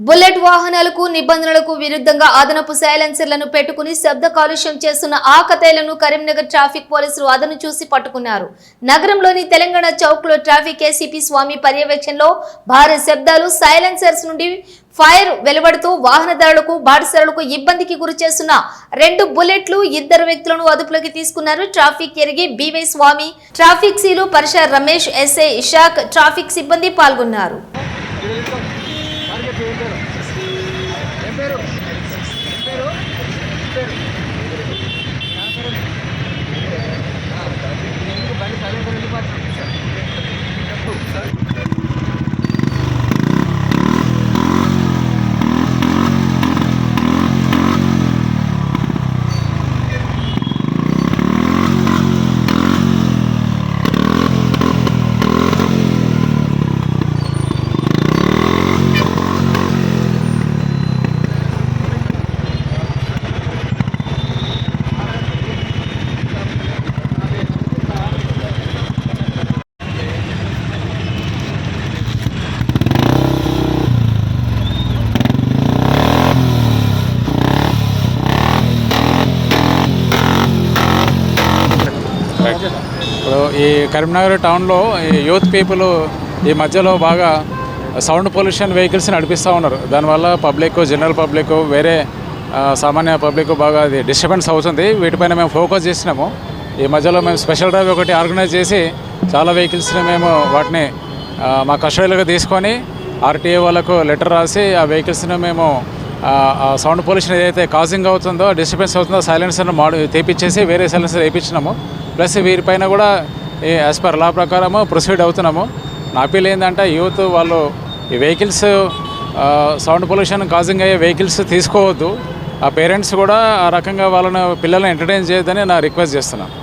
Bullet వాహనాలకు నిబంధనలకు విరుద్ధంగా అదనపు సైలెన్సర్లను పెట్టుకుని శబ్ద కాలుష్యం చేస్తున్న ఆకతాయిలను కరీంనగర్ ట్రాఫిక్ పోలీసులు అదను చూసి పట్టుకున్నారు. నగరంలోని తెలంగాణ చౌక్ లో ట్రాఫిక్ ఏసీపీ స్వామి పర్యవేక్షణలో భారీ శబ్దాలు సైలెన్సర్స్ నుండి ఫైర్ వెలువడుతూ వాహనదారులకు బాటసారులకు ఇబ్బందికి గురి చేస్తున్న 2 బుల్లెట్లు 2 వ్యక్తులను అదుపులోకి తీసుకున్నారు. ట్రాఫిక్ ఎరిగి బీవై స్వామి, ట్రాఫిక్ సీలు పరిషా రమేష్, ఎస్ఐ ఇషాక్, ట్రాఫిక్ సిబ్బంది పాల్గొన్నారు. ఇప్పుడు ఈ కరీంనగర్ టౌన్లో యూత్ పీపుల్ ఈ మధ్యలో బాగా సౌండ్ పొల్యూషన్ వెహికల్స్ నడిపిస్తూ ఉన్నారు. దానివల్ల పబ్లిక్, జనరల్ పబ్లిక్, వేరే సామాన్య పబ్లిక్ బాగా అది డిస్టర్బెన్స్ అవుతుంది. వీటిపైన మేము ఫోకస్ చేసినాము. ఈ మధ్యలో మేము స్పెషల్ డ్రైవ్ ఒకటి ఆర్గనైజ్ చేసి చాలా వెహికల్స్ని మేము వాటిని మా కస్టడీలోకి తీసుకొని ఆర్టీఏ వాళ్ళకు లెటర్ రాసి ఆ వెహికల్స్ని మేము సౌండ్ పొల్యూషన్ ఏదైతే కాజింగ్ అవుతుందో, డిస్టర్బెన్స్ అవుతుందో సైలెన్సర్ను తెప్పించేసి వేరే సైలెన్సర్ వేయించినాము. ప్లస్ వీరిపైన కూడా యాజ్ పర్ లా ప్రకారము ప్రొసీడ్ అవుతున్నాము. నా అప్పీల్ ఏంటంటే యూత్ వాళ్ళు ఈ వెహికల్స్ సౌండ్ పొల్యూషన్ కాజింగ్ అయ్యే వెహికల్స్ తీసుకోవద్దు. ఆ పేరెంట్స్ కూడా ఆ రకంగా వాళ్ళని పిల్లల్ని ఎంటర్టైన్ చేయొద్దని నా రిక్వెస్ట్ చేస్తున్నాను.